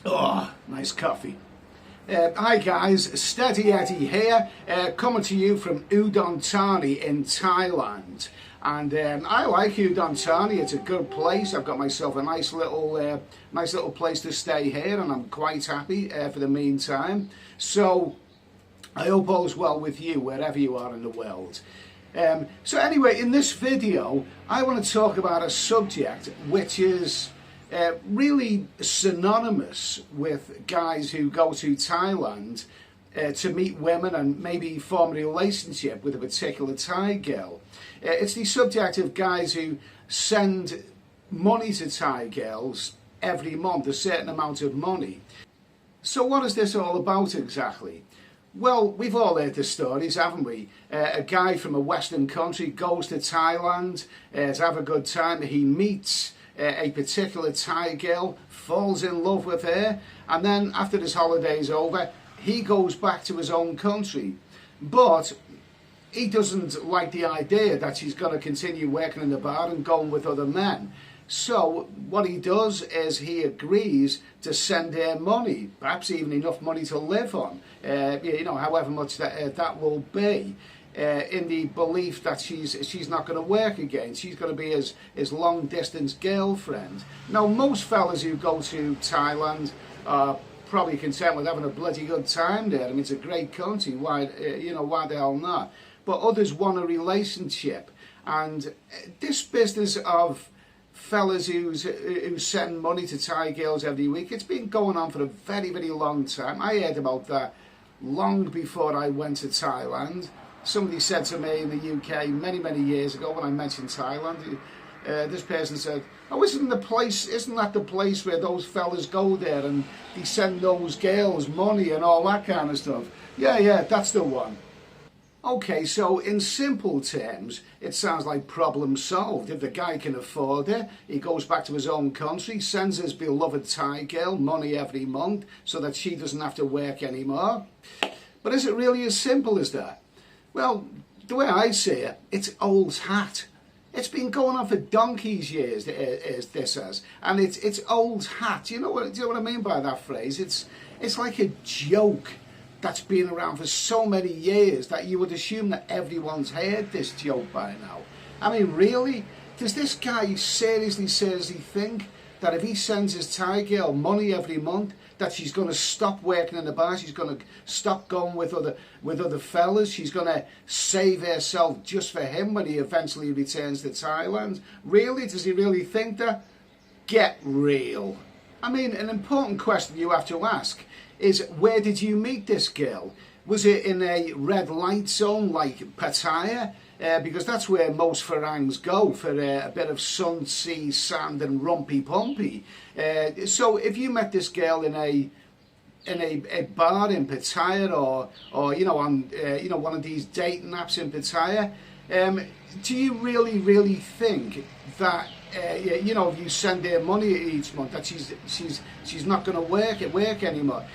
Oh, nice coffee. Hi guys, Steady Eddie here, coming to you from Udon Thani in Thailand. And I like Udon Thani. It's a good place. I've got myself a nice little place to stay here, and I'm quite happy for the meantime. So I hope all's well with you wherever you are in the world. So anyway, in this video, I want to talk about a subject which is really synonymous with guys who go to Thailand to meet women and maybe form a relationship with a particular Thai girl. It's the subject of guys who send money to Thai girls every month, a certain amount of money. So what is this all about exactly? Well, we've all heard the stories, haven't we? A guy from a Western country goes to Thailand to have a good time. He meets a particular Thai girl, falls in love with her, and then after his holiday's over, he goes back to his own country. But he doesn't like the idea that she's going to continue working in the bar and going with other men. So what he does is he agrees to send her money, perhaps even enough money to live on, however much that will be, in the belief that she's not going to work again. She's going to be his long distance girlfriend. Now, most fellas who go to Thailand are probably content with having a bloody good time there. I mean, it's a great country. Why the hell not? But others want a relationship, and this business of fellas who send money to Thai girls every week, it's been going on for a very, very long time. I heard about that long before I went to Thailand. Somebody said to me in the UK many, many years ago when I mentioned Thailand, this person said, "Oh, isn't that the place where those fellas go there and they send those girls money and all that kind of stuff?" Yeah, that's the one. Okay, so in simple terms, it sounds like problem solved. If the guy can afford it, he goes back to his own country, sends his beloved Thai girl money every month so that she doesn't have to work anymore. But is it really as simple as that? Well, the way I see it, it's old hat. It's been going on for donkey's years, this has, and it's old hat. Do you know what I mean by that phrase? It's like a joke that's been around for so many years that you would assume that everyone's heard this joke by now. I mean, really? Does this guy seriously think that if he sends his Thai girl money every month, that she's going to stop working in the bar, she's going to stop going with other fellas, she's going to save herself just for him when he eventually returns to Thailand? Really? Does he really think that? Get real. I mean, an important question you have to ask is, where did you meet this girl? Was it in a red light zone like Pattaya? Because that's where most Farangs go for a bit of sun, sea, sand and rumpy pumpy. So if you met this girl in a bar in Pattaya or on one of these dating apps in Pattaya, do you really think that if you send her money each month that she's not going to work anymore?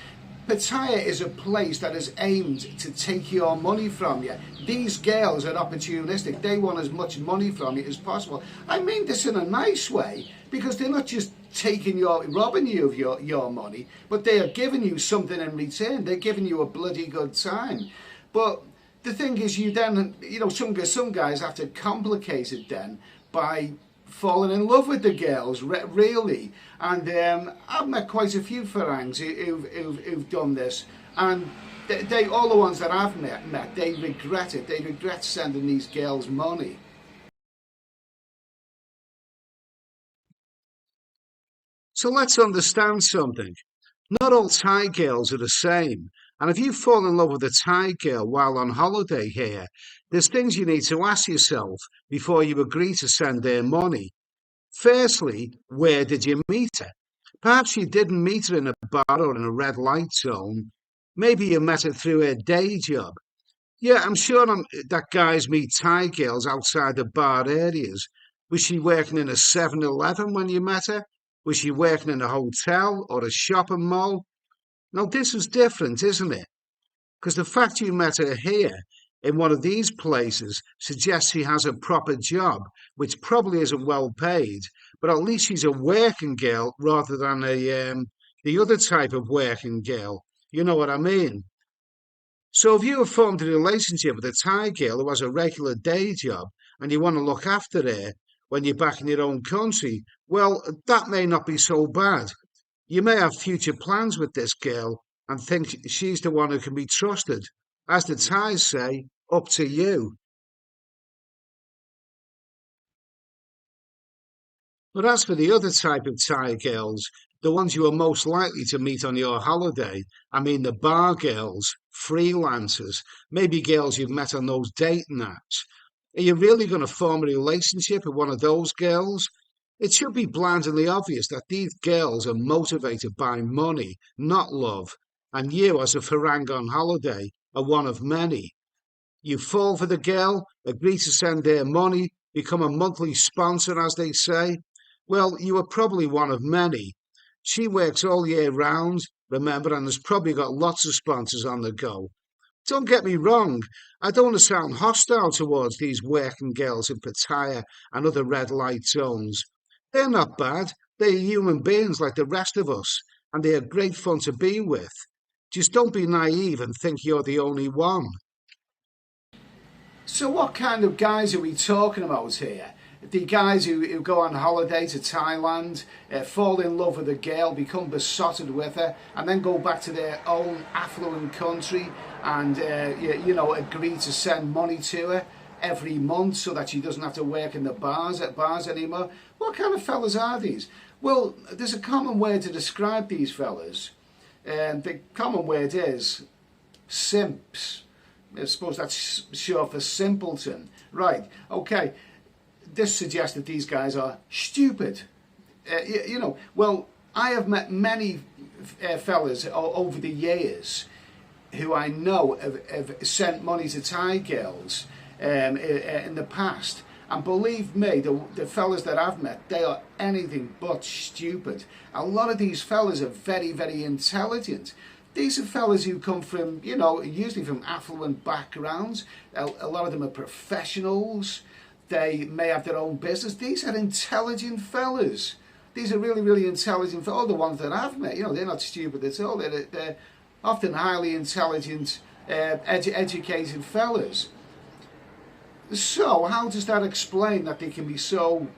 Pattaya is a place that is aimed to take your money from you. These girls are opportunistic. They want as much money from you as possible. I mean this in a nice way, because they're not just robbing you of your money, but they are giving you something in return. They're giving you a bloody good time. But the thing is, some guys have to complicate it then by falling in love with the girls, really. And I've met quite a few Farangs who've done this, and they all the ones that I've met, they regret it. They regret sending these girls money. So let's understand something. Not all Thai girls are the same. And if you fall in love with a Thai girl while on holiday here, there's things you need to ask yourself before you agree to send her money. Firstly, where did you meet her? Perhaps you didn't meet her in a bar or in a red light zone. Maybe you met her through her day job. Yeah, I'm sure that guys meet Thai girls outside the bar areas. Was she working in a 7-Eleven when you met her? Was she working in a hotel or a shopping mall? Now, this is different, isn't it? Because the fact you met her here in one of these places suggests she has a proper job, which probably isn't well paid, but at least she's a working girl rather than the other type of working girl. You know what I mean? So if you have formed a relationship with a Thai girl who has a regular day job and you want to look after her when you're back in your own country, well, that may not be so bad. You may have future plans with this girl and think she's the one who can be trusted. As the Thais say, up to you. But as for the other type of Thai girls, the ones you are most likely to meet on your holiday, I mean the bar girls, freelancers, maybe girls you've met on those dating apps. Are you really going to form a relationship with one of those girls? It should be blandly obvious that these girls are motivated by money, not love, and you, as a Farang on holiday, are one of many. You fall for the girl, agree to send her money, become a monthly sponsor, as they say. Well, you are probably one of many. She works all year round, remember, and has probably got lots of sponsors on the go. Don't get me wrong, I don't want to sound hostile towards these working girls in Pattaya and other red light zones. They're not bad, they're human beings like the rest of us, and they are great fun to be with. Just don't be naive and think you're the only one. So what kind of guys are we talking about here? The guys who go on holiday to Thailand, fall in love with a girl, become besotted with her, and then go back to their own affluent country and agree to send money to her every month so that she doesn't have to work in the bars anymore. What kind of fellas are these? Well, there's a common word to describe these fellas. The common word is simps. I suppose that's short for simpleton. Right, okay. This suggests that these guys are stupid. Well, I have met many fellas over the years who I know have sent money to Thai girls in the past. And believe me, the fellas that I've met, they are anything but stupid. A lot of these fellas are very, very intelligent. These are fellas who come from, usually from affluent backgrounds. A lot of them are professionals. They may have their own business. These are intelligent fellas. These are really, really intelligent fellas. All the ones that I've met, they're not stupid at all. They're often highly intelligent, educated fellas. So how does that explain that they can be so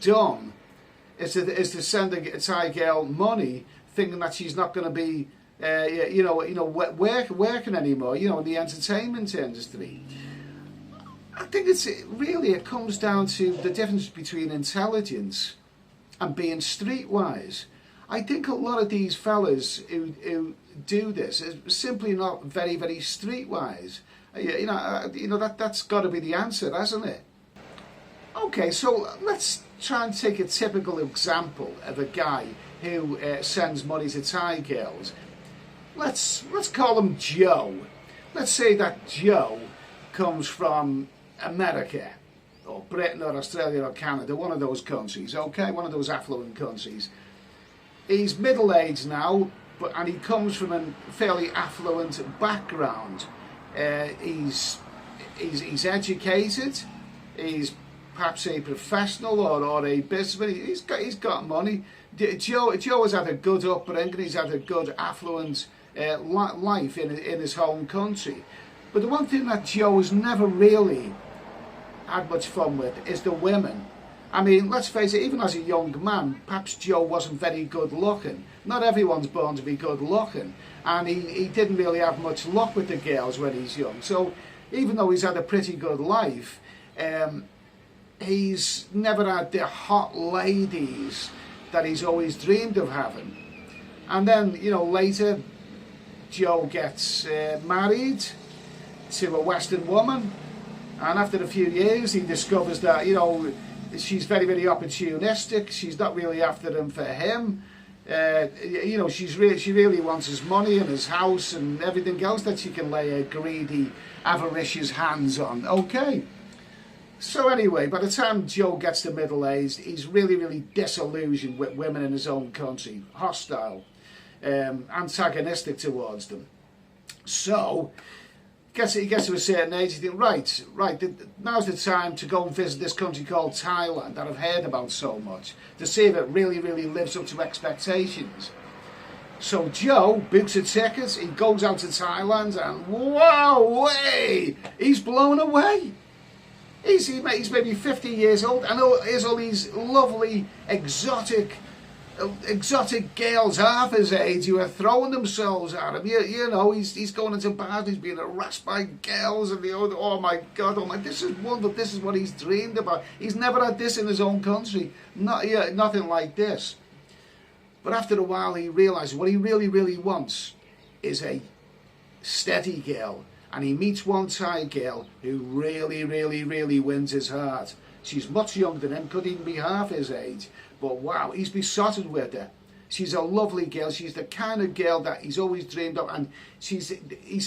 dumb as to send a Thai girl money, thinking that she's not going to be, working anymore, in the entertainment industry? I think it comes down to the difference between intelligence and being streetwise. I think a lot of these fellas who do this are simply not very, very streetwise. That's got to be the answer, hasn't it? Okay, so let's try and take a typical example of a guy who sends money to Thai girls. Let's call him Joe. Let's say that Joe comes from America or Britain or Australia or Canada, one of those countries, okay, one of those affluent countries. He's middle-aged now, and he comes from a fairly affluent background. He's educated. He's perhaps a professional or a businessman. He's got money. Joe has had a good upbringing. He's had a good affluent life in his home country. But the one thing that Joe has never really had much fun with is the women. I mean, let's face it, even as a young man, perhaps Joe wasn't very good looking. Not everyone's born to be good looking. And he didn't really have much luck with the girls when he's young. So even though he's had a pretty good life, he's never had the hot ladies that he's always dreamed of having. And then, later, Joe gets married to a Western woman. And after a few years, he discovers that, she's very, very opportunistic. She's not really after him for him. She really wants his money and his house and everything else that she can lay her greedy, avaricious hands on. Okay. So anyway, by the time Joe gets to middle age, he's really, really disillusioned with women in his own country, hostile, antagonistic towards them. So he gets to a certain age, he thinks, right, now's the time to go and visit this country called Thailand that I've heard about so much, to see if it really, really lives up to expectations. So Joe books a ticket, he goes out to Thailand, and wow, way, he's blown away. He's maybe 50 years old, and here's all these lovely, exotic girls half his age who are throwing themselves at him. You know, he's going into bars, he's being harassed by girls, and oh my God, this is wonderful, this is what he's dreamed about. He's never had this in his own country, nothing like this. But after a while he realises what he really wants is a steady girl. And he meets one Thai girl who really wins his heart. She's much younger than him, could even be half his age. But wow, he's besotted with her. She's a lovely girl. She's the kind of girl that he's always dreamed of. And he's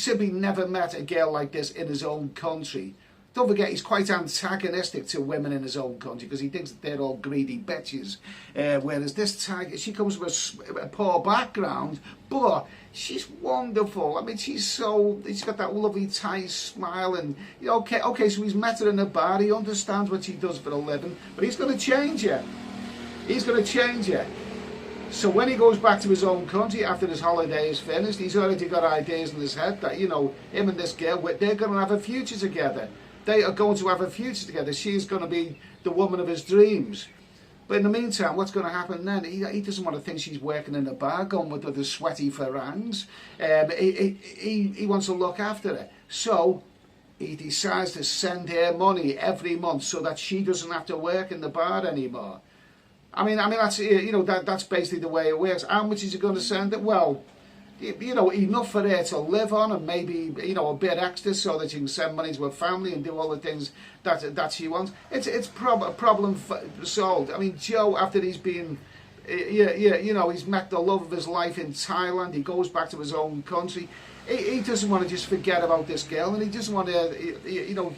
simply never met a girl like this in his own country. Don't forget, he's quite antagonistic to women in his own country because he thinks that they're all greedy bitches. Whereas this Thai, she comes from a poor background, but she's wonderful. I mean, she's got that lovely Thai smile, and okay, so he's met her in a bar. He understands what she does for a living, but he's going to change her. He's going to change her. So when he goes back to his own country after his holiday is finished, he's already got ideas in his head that, him and this girl, they're going to have a future together. They are going to have a future together. She's going to be the woman of his dreams. But in the meantime, what's going to happen then? He doesn't want to think she's working in a bar, going with the sweaty Farangs. He wants to look after her. So he decides to send her money every month so that she doesn't have to work in the bar anymore. I mean that's that's basically the way it works. How much is he going to send it? Well, enough for her to live on, and maybe a bit extra so that she can send money to her family and do all the things that she wants. It's a problem solved. I mean, Joe, after he's been he's met the love of his life in Thailand, he goes back to his own country. He doesn't want to just forget about this girl, and he doesn't want to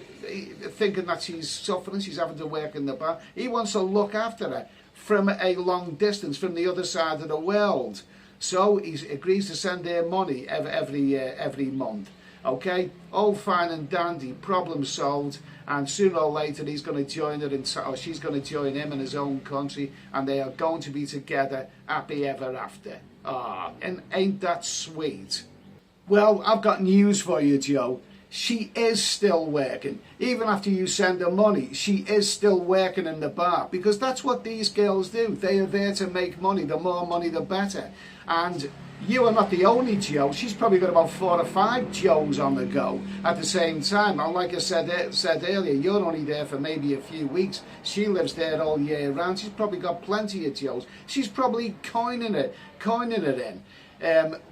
thinking that she's suffering, she's having to work in the bar. He wants to look after her from a long distance, from the other side of the world. So he agrees to send her money every month. Okay, all fine and dandy, problem solved. And sooner or later he's going to join her, or she's going to join him in his own country, and they are going to be together happy ever after. Ah, and ain't that sweet? Well, I've got news for you, Joe. She is still working. Even after you send her money, she is still working in the bar, because that's what these girls do. They are there to make money. The more money, the better. And you are not the only Joe. She's probably got about 4 or 5 Joes on the go at the same time. And like I said earlier, you're only there for maybe a few weeks. She lives there all year round. She's probably got plenty of Joes. She's probably coining it in.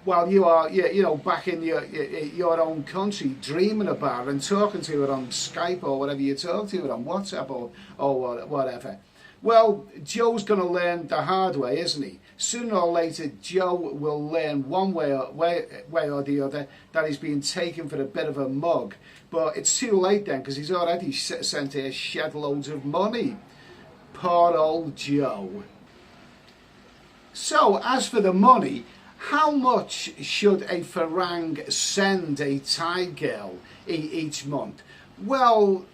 While you are, back in your own country, dreaming about her and talking to her on Skype or whatever you talk to her on WhatsApp or whatever. Well, Joe's going to learn the hard way, isn't he? Sooner or later, Joe will learn one way or the other that he's being taken for a bit of a mug. But it's too late then, because he's already sent her shed loads of money. Poor old Joe. So, as for the money, how much should a Farang send a Thai girl each month? Well,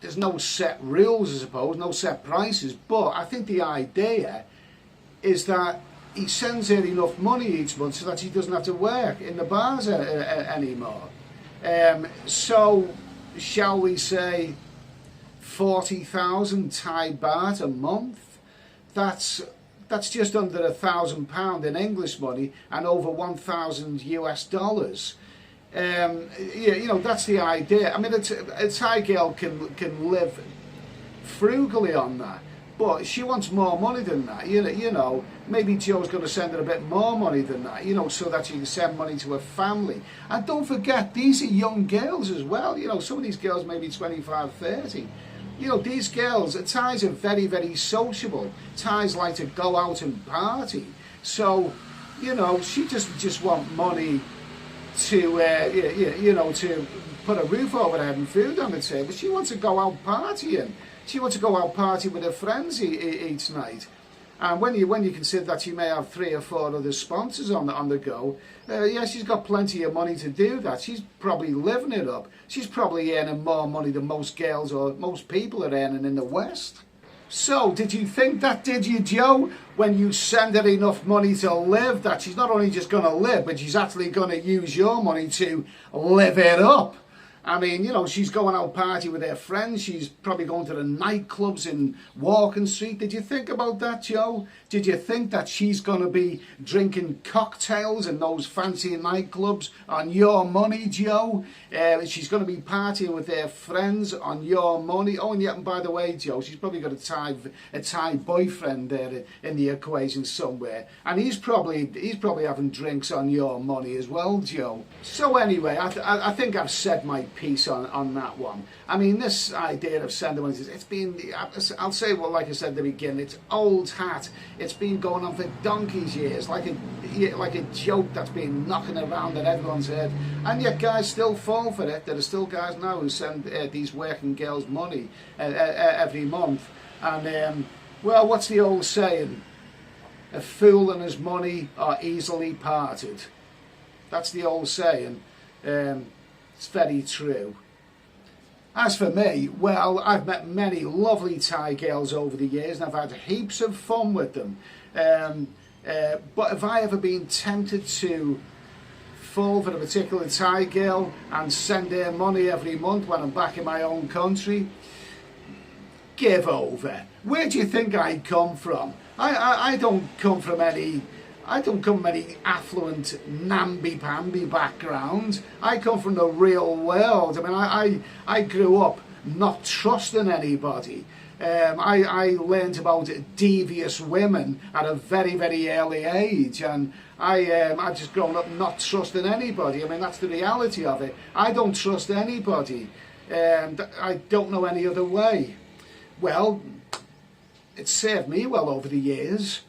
there's no set rules, I suppose, no set prices, but I think the idea is that he sends her enough money each month so that she doesn't have to work in the bars anymore. So, shall we say 40,000 Thai baht a month? That's just under £1,000 in English money and over $1,000 US. That's the idea. I mean, a Thai girl can live frugally on that, but she wants more money than that. Maybe Joe's going to send her a bit more money than that, so that she can send money to her family. And don't forget, these are young girls as well. Some of these girls may be 25, 30. These girls, Thais are very, very sociable. Thais like to go out and party. So, she doesn't just want money to, to put a roof over her head and food on the table. She wants to go out partying. She wants to go out partying with her friends each night. And when you consider that she may have 3 or 4 other sponsors on the go, she's got plenty of money to do that. She's probably living it up. She's probably earning more money than most girls or most people are earning in the West. So, did you think that, did you, Joe? When you send her enough money to live, that she's not only just going to live, but she's actually going to use your money to live it up. I mean, you know, she's going out party with her friends. She's probably going to the nightclubs in Walking Street. Did you think about that, Joe? Did you think that she's going to be drinking cocktails in those fancy nightclubs on your money, Joe? She's going to be partying with her friends on your money. Oh, and yet, and by the way, Joe, she's probably got a Thai boyfriend there in the equation somewhere, and he's probably having drinks on your money as well, Joe. So anyway, I think I've said my piece on that one. I mean, this idea of sending money, it's been, I'll say, well, like I said at the beginning, it's old hat. It's been going on for donkey's years, like a joke that's been knocking around at everyone's head, and yet guys still fall for it. There are still guys now who send these working girls money every month, and well, what's the old saying? A fool and his money are easily parted. That's the old saying. It's very true. As for me, well, I've met many lovely Thai girls over the years, and I've had heaps of fun with them. But have I ever been tempted to fall for a particular Thai girl and send her money every month when I'm back in my own country? Give over. Where do you think I come from? I don't come from any affluent namby-pamby background. I come from the real world. I mean, I grew up not trusting anybody. I learned about devious women at a very, very early age, and I've just grown up not trusting anybody. I mean, that's the reality of it. I don't trust anybody. I don't know any other way. Well, it's served me well over the years.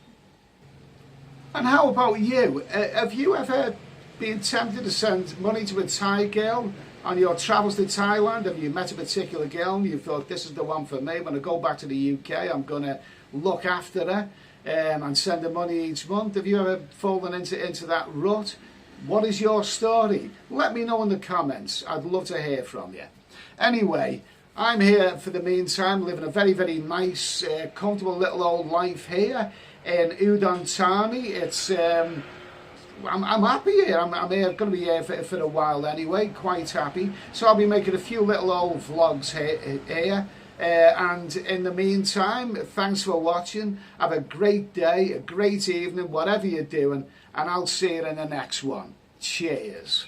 And how about you? Have you ever been tempted to send money to a Thai girl on your travels to Thailand? Have you met a particular girl and you thought, this is the one for me? When I go back to the UK, I'm going to look after her and send her money each month. Have you ever fallen into that rut? What is your story? Let me know in the comments. I'd love to hear from you. Anyway, I'm here for the meantime, living a very, very nice, comfortable little old life here in Udon Thani. It's I'm happy here. I'm here, going to be here for a while anyway, quite happy. So I'll be making a few little old vlogs here. And in the meantime, thanks for watching. Have a great day, a great evening, whatever you're doing, and I'll see you in the next one. Cheers.